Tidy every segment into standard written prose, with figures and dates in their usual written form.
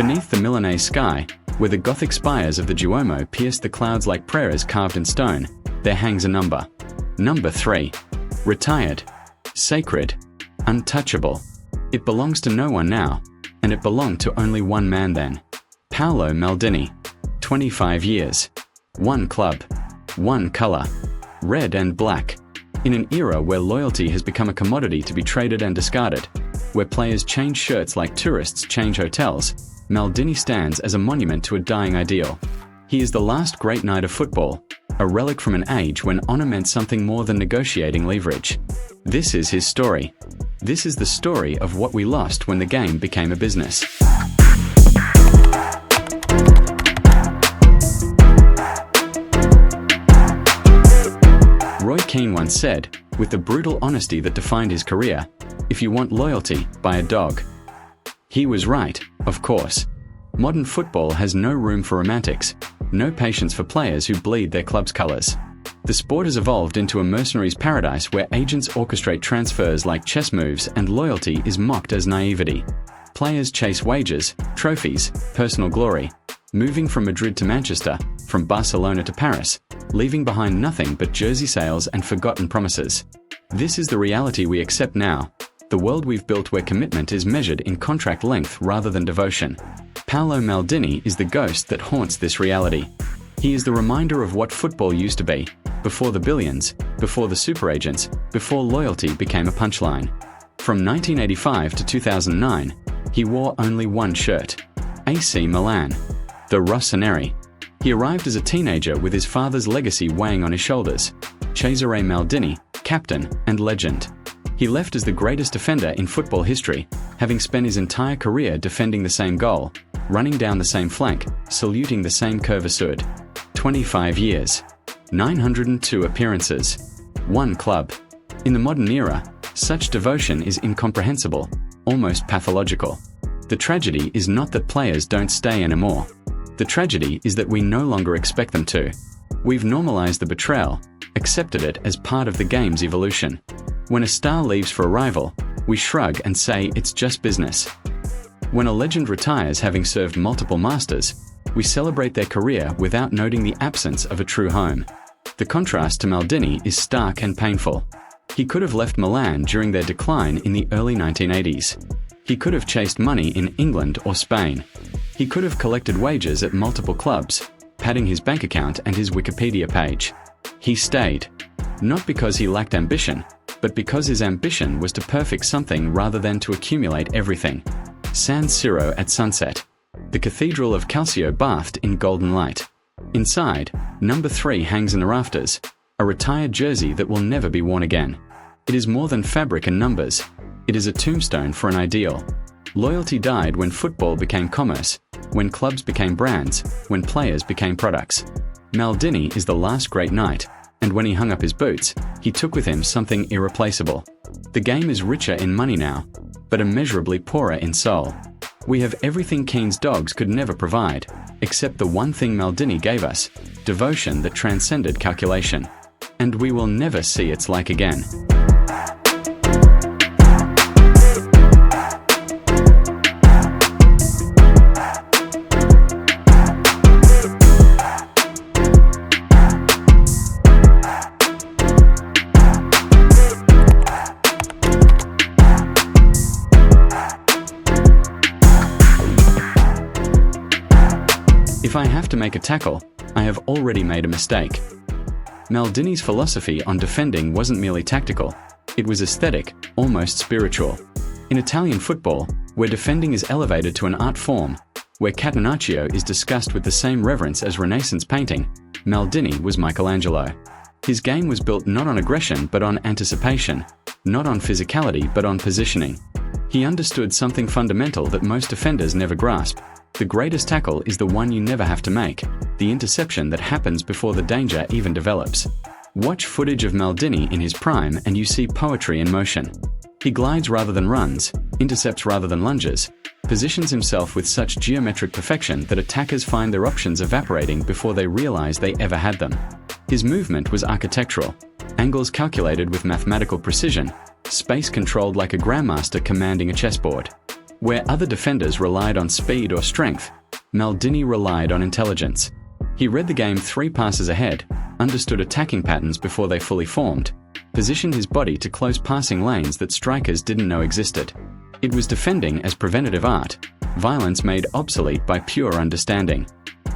Beneath the Milanese sky, where the Gothic spires of the Duomo pierced the clouds like prayers carved in stone, there hangs a number. Number 3. Retired. Sacred. Untouchable. It belongs to no one now, and it belonged to only one man then. Paolo Maldini. 25 years. One club. One color. Red and black. In an era where loyalty has become a commodity to be traded and discarded, where players change shirts like tourists change hotels, Maldini stands as a monument to a dying ideal. He is the last great knight of football, a relic from an age when honor meant something more than negotiating leverage. This is his story. This is the story of what we lost when the game became a business. Roy Keane once said, with the brutal honesty that defined his career, "If you want loyalty, buy a dog." He was right, of course. Modern football has no room for romantics, no patience for players who bleed their club's colors. The sport has evolved into a mercenary's paradise where agents orchestrate transfers like chess moves and loyalty is mocked as naivety. Players chase wages, trophies, personal glory, moving from Madrid to Manchester, from Barcelona to Paris, leaving behind nothing but jersey sales and forgotten promises. This is the reality we accept now, the world we've built where commitment is measured in contract length rather than devotion. Paolo Maldini is the ghost that haunts this reality. He is the reminder of what football used to be, before the billions, before the super agents, before loyalty became a punchline. From 1985 to 2009, he wore only one shirt: AC Milan, the Rossoneri. He arrived as a teenager with his father's legacy weighing on his shoulders. Cesare Maldini, captain and legend. He left as the greatest defender in football history, having spent his entire career defending the same goal, running down the same flank, saluting the same curve sud. 25 years. 902 appearances. One club. In the modern era, such devotion is incomprehensible, almost pathological. The tragedy is not that players don't stay anymore. The tragedy is that we no longer expect them to. We've normalized the betrayal, accepted it as part of the game's evolution. When a star leaves for a rival, we shrug and say it's just business. When a legend retires having served multiple masters, we celebrate their career without noting the absence of a true home. The contrast to Maldini is stark and painful. He could have left Milan during their decline in the early 1980s. He could have chased money in England or Spain. He could have collected wages at multiple clubs, padding his bank account and his Wikipedia page. He stayed. Not because he lacked ambition, but because his ambition was to perfect something rather than to accumulate everything. San Siro at sunset. The Cathedral of Calcio bathed in golden light. Inside, number 3 hangs in the rafters, a retired jersey that will never be worn again. It is more than fabric and numbers. It is a tombstone for an ideal. Loyalty died when football became commerce, when clubs became brands, when players became products. Maldini is the last great knight, and when he hung up his boots, he took with him something irreplaceable. The game is richer in money now, but immeasurably poorer in soul. We have everything Keane's dogs could never provide, except the one thing Maldini gave us: devotion that transcended calculation. And we will never see its like again. If I have to make a tackle, I have already made a mistake. Maldini's philosophy on defending wasn't merely tactical, it was aesthetic, almost spiritual. In Italian football, where defending is elevated to an art form, where Catenaccio is discussed with the same reverence as Renaissance painting, Maldini was Michelangelo. His game was built not on aggression but on anticipation, not on physicality but on positioning. He understood something fundamental that most defenders never grasp. The greatest tackle is the one you never have to make, the interception that happens before the danger even develops. Watch footage of Maldini in his prime and you see poetry in motion. He glides rather than runs, intercepts rather than lunges, positions himself with such geometric perfection that attackers find their options evaporating before they realize they ever had them. His movement was architectural, angles calculated with mathematical precision, space controlled like a grandmaster commanding a chessboard. Where other defenders relied on speed or strength, Maldini relied on intelligence. He read the game 3 passes ahead, understood attacking patterns before they fully formed, positioned his body to close passing lanes that strikers didn't know existed. It was defending as preventative art, violence made obsolete by pure understanding.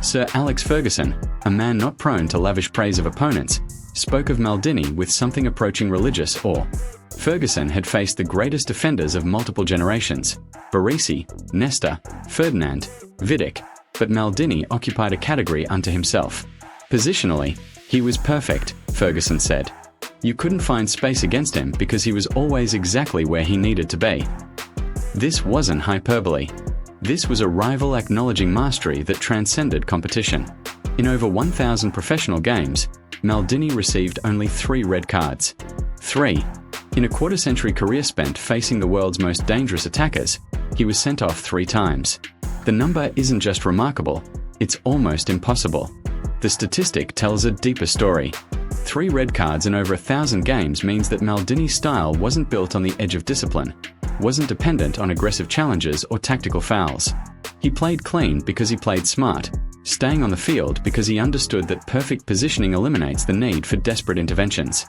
Sir Alex Ferguson, a man not prone to lavish praise of opponents, spoke of Maldini with something approaching religious awe. Ferguson had faced the greatest defenders of multiple generations, Baresi, Nesta, Ferdinand, Vidic, but Maldini occupied a category unto himself. Positionally, he was perfect, Ferguson said. You couldn't find space against him because he was always exactly where he needed to be. This wasn't hyperbole. This was a rival acknowledging mastery that transcended competition. In over 1,000 professional games, Maldini received only 3 red cards. 3. In a quarter-century career spent facing the world's most dangerous attackers, he was sent off 3 times. The number isn't just remarkable, it's almost impossible. The statistic tells a deeper story. 3 red cards in over 1,000 games means that Maldini's style wasn't built on the edge of discipline, wasn't dependent on aggressive challenges or tactical fouls. He played clean because he played smart, staying on the field because he understood that perfect positioning eliminates the need for desperate interventions.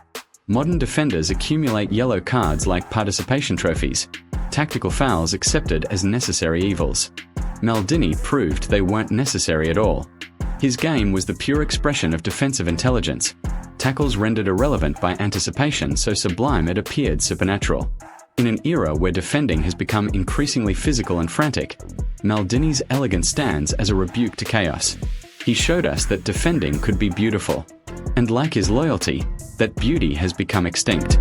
Modern defenders accumulate yellow cards like participation trophies, tactical fouls accepted as necessary evils. Maldini proved they weren't necessary at all. His game was the pure expression of defensive intelligence, tackles rendered irrelevant by anticipation so sublime it appeared supernatural. In an era where defending has become increasingly physical and frantic, Maldini's elegance stands as a rebuke to chaos. He showed us that defending could be beautiful. And like his loyalty, that beauty has become extinct.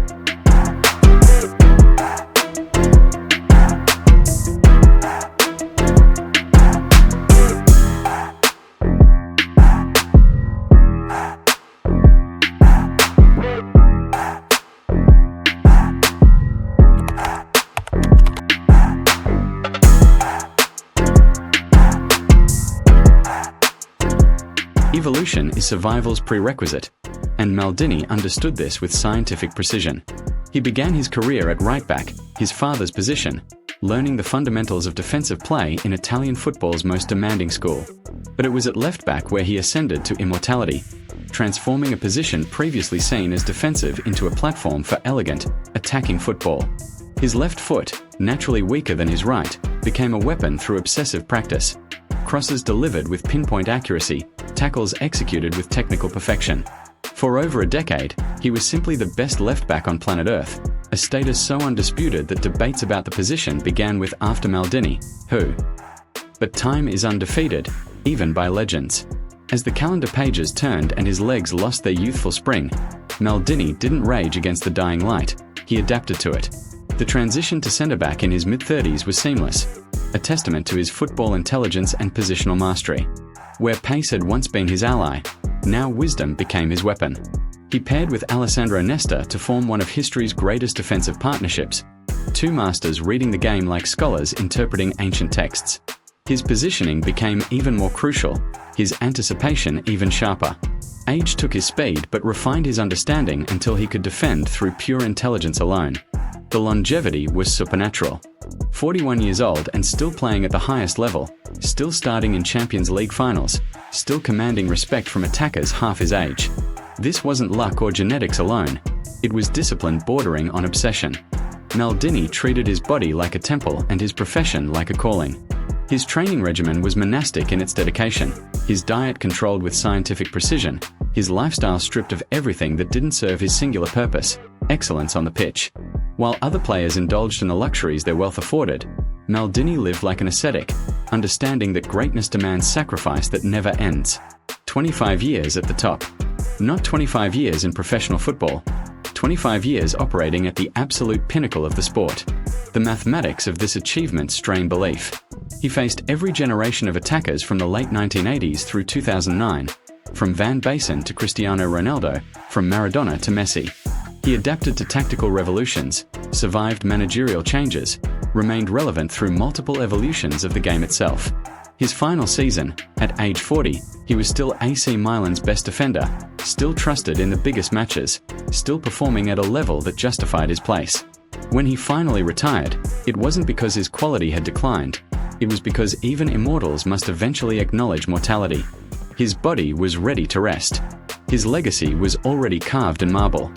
Evolution is survival's prerequisite, and Maldini understood this with scientific precision. He began his career at right-back, his father's position, learning the fundamentals of defensive play in Italian football's most demanding school. But it was at left-back where he ascended to immortality, transforming a position previously seen as defensive into a platform for elegant, attacking football. His left foot, naturally weaker than his right, became a weapon through obsessive practice. Crosses delivered with pinpoint accuracy, tackles executed with technical perfection. For over a decade, he was simply the best left-back on planet Earth, a status so undisputed that debates about the position began with after Maldini, who? But time is undefeated, even by legends. As the calendar pages turned and his legs lost their youthful spring, Maldini didn't rage against the dying light, he adapted to it. The transition to centre-back in his mid-30s was seamless, a testament to his football intelligence and positional mastery. Where pace had once been his ally, now wisdom became his weapon. He paired with Alessandro Nesta to form one of history's greatest defensive partnerships, 2 masters reading the game like scholars interpreting ancient texts. His positioning became even more crucial, his anticipation even sharper. Age took his speed but refined his understanding until he could defend through pure intelligence alone. The longevity was supernatural. 41 years old and still playing at the highest level, still starting in Champions League finals, still commanding respect from attackers half his age. This wasn't luck or genetics alone, it was discipline bordering on obsession. Maldini treated his body like a temple and his profession like a calling. His training regimen was monastic in its dedication, his diet controlled with scientific precision, his lifestyle stripped of everything that didn't serve his singular purpose, excellence on the pitch. While other players indulged in the luxuries their wealth afforded, Maldini lived like an ascetic, understanding that greatness demands sacrifice that never ends. 25 years at the top. Not 25 years in professional football, 25 years operating at the absolute pinnacle of the sport. The mathematics of this achievement strain belief. He faced every generation of attackers from the late 1980s through 2009, from Van Basten to Cristiano Ronaldo, from Maradona to Messi. He adapted to tactical revolutions, survived managerial changes, remained relevant through multiple evolutions of the game itself. His final season, at age 40, he was still AC Milan's best defender, still trusted in the biggest matches, still performing at a level that justified his place. When he finally retired, it wasn't because his quality had declined. It was because even immortals must eventually acknowledge mortality. His body was ready to rest. His legacy was already carved in marble.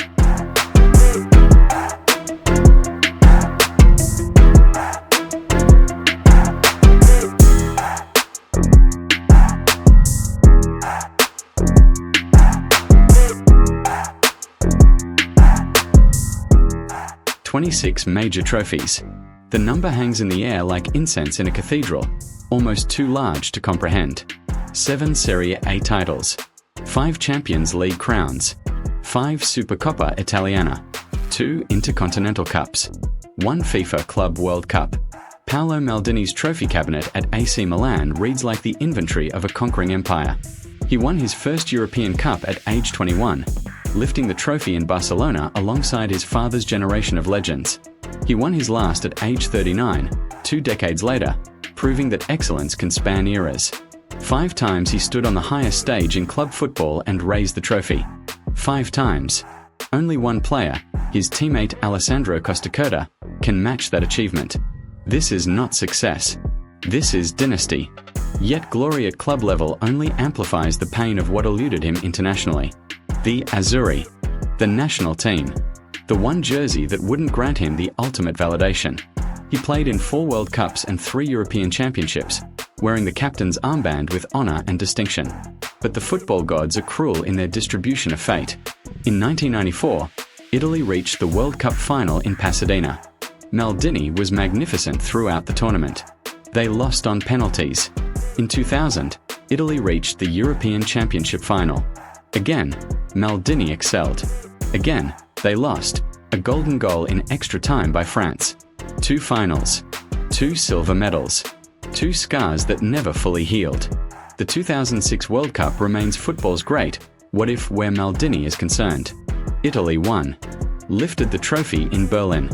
"26 major trophies. The number hangs in the air like incense in a cathedral, almost too large to comprehend. 7 Serie A titles, 5 Champions League crowns, 5 Supercoppa Italiana, 2 Intercontinental Cups, 1 FIFA Club World Cup." Paolo Maldini's trophy cabinet at AC Milan reads like the inventory of a conquering empire. He won his first European Cup at age 21, lifting the trophy in Barcelona alongside his father's generation of legends. He won his last at age 39, 2 decades later, proving that excellence can span eras. 5 times he stood on the highest stage in club football and raised the trophy. 5 times. Only one player, his teammate Alessandro Costacurta, can match that achievement. This is not success. This is dynasty. Yet glory at club level only amplifies the pain of what eluded him internationally. The Azzurri, the national team, the one jersey that wouldn't grant him the ultimate validation. He played in 4 World Cups and 3 European Championships, wearing the captain's armband with honor and distinction. But the football gods are cruel in their distribution of fate. In 1994, Italy reached the World Cup final in Pasadena. Maldini was magnificent throughout the tournament. They lost on penalties. In 2000, Italy reached the European Championship final. Again, Maldini excelled. Again, they lost, a golden goal in extra time by France. 2 finals, 2 silver medals, 2 scars that never fully healed. The 2006 World Cup remains football's great what if where Maldini is concerned. Italy won, lifted the trophy in Berlin,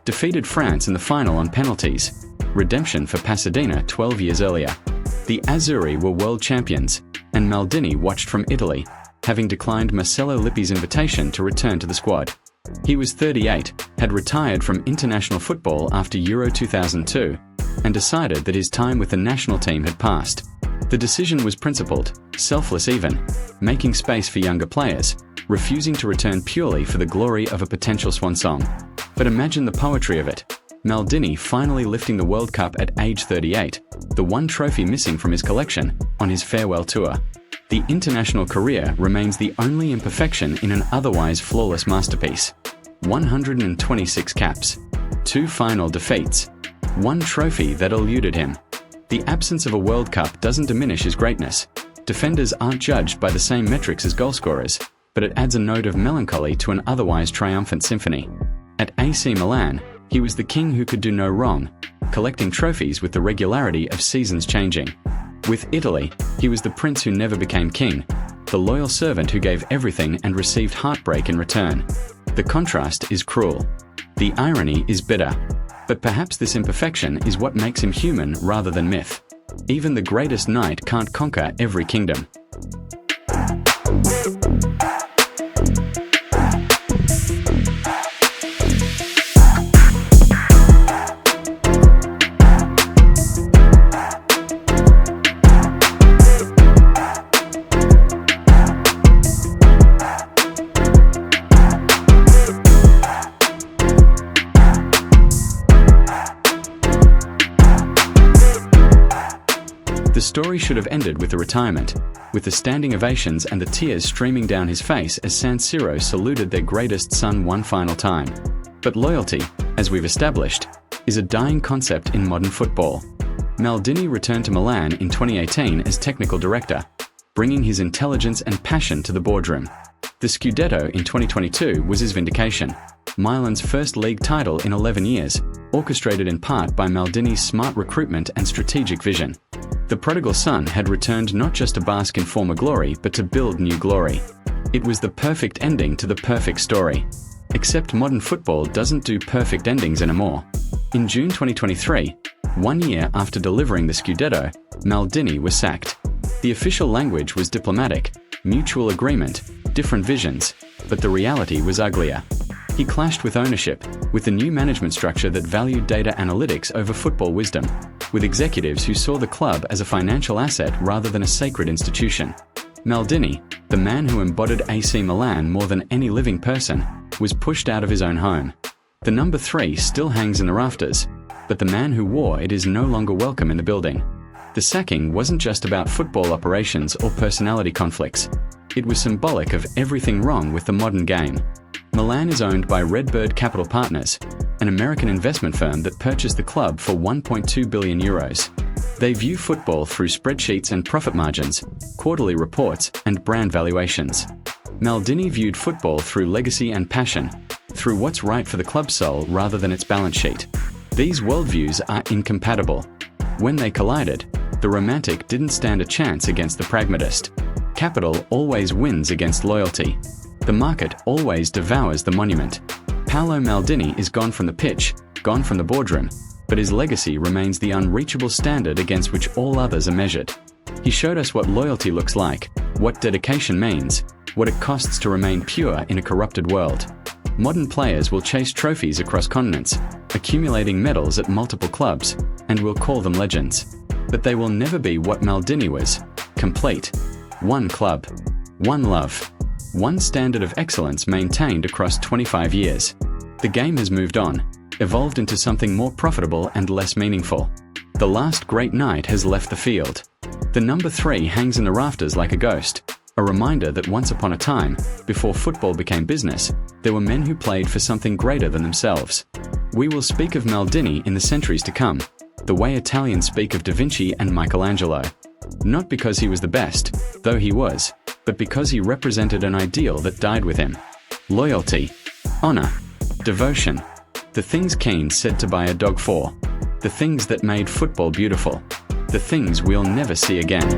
defeated France in the final on penalties. Redemption for Pasadena 12 years earlier. The Azzurri were world champions, and Maldini watched from Italy, having declined Marcello Lippi's invitation to return to the squad. He was 38, had retired from international football after Euro 2002, and decided that his time with the national team had passed. The decision was principled, selfless even, making space for younger players, refusing to return purely for the glory of a potential swan song. But imagine the poetry of it. Maldini finally lifting the World Cup at age 38, the one trophy missing from his collection, on his farewell tour. The international career remains the only imperfection in an otherwise flawless masterpiece. 126 caps, 2 final defeats, 1 trophy that eluded him. The absence of a World Cup doesn't diminish his greatness. Defenders aren't judged by the same metrics as goalscorers, but it adds a note of melancholy to an otherwise triumphant symphony. At AC Milan, he was the king who could do no wrong, collecting trophies with the regularity of seasons changing. With Italy, he was the prince who never became king, the loyal servant who gave everything and received heartbreak in return. The contrast is cruel. The irony is bitter. But perhaps this imperfection is what makes him human rather than myth. Even the greatest knight can't conquer every kingdom. The story should have ended with the retirement, with the standing ovations and the tears streaming down his face as San Siro saluted their greatest son one final time. But loyalty, as we've established, is a dying concept in modern football. Maldini returned to Milan in 2018 as technical director, bringing his intelligence and passion to the boardroom. The Scudetto in 2022 was his vindication, Milan's first league title in 11 years, orchestrated in part by Maldini's smart recruitment and strategic vision. The prodigal son had returned not just to bask in former glory, but to build new glory. It was the perfect ending to the perfect story. Except modern football doesn't do perfect endings anymore. In June 2023, 1 year after delivering the Scudetto, Maldini was sacked. The official language was diplomatic, mutual agreement, different visions, but the reality was uglier. He clashed with ownership, with the new management structure that valued data analytics over football wisdom, with executives who saw the club as a financial asset rather than a sacred institution. Maldini, the man who embodied AC Milan more than any living person, was pushed out of his own home. The number 3 still hangs in the rafters, but the man who wore it is no longer welcome in the building. The sacking wasn't just about football operations or personality conflicts. It was symbolic of everything wrong with the modern game. Milan is owned by Redbird Capital Partners, an American investment firm that purchased the club for €1.2 billion. They view football through spreadsheets and profit margins, quarterly reports, and brand valuations. Maldini viewed football through legacy and passion, through what's right for the club's soul rather than its balance sheet. These worldviews are incompatible. When they collided, the romantic didn't stand a chance against the pragmatist. Capital always wins against loyalty. The market always devours the monument. Paolo Maldini is gone from the pitch, gone from the boardroom, but his legacy remains the unreachable standard against which all others are measured. He showed us what loyalty looks like, what dedication means, what it costs to remain pure in a corrupted world. Modern players will chase trophies across continents, accumulating medals at multiple clubs, and we'll call them legends. But they will never be what Maldini was: complete. One club, one love, one standard of excellence maintained across 25 years. The game has moved on, evolved into something more profitable and less meaningful. The last great knight has left the field. The number 3 hangs in the rafters like a ghost, a reminder that once upon a time, before football became business, there were men who played for something greater than themselves. We will speak of Maldini in the centuries to come, the way Italians speak of Da Vinci and Michelangelo. Not because he was the best, though he was, but because he represented an ideal that died with him. Loyalty, honor, devotion, the things Keane said to buy a dog for, the things that made football beautiful, the things we'll never see again.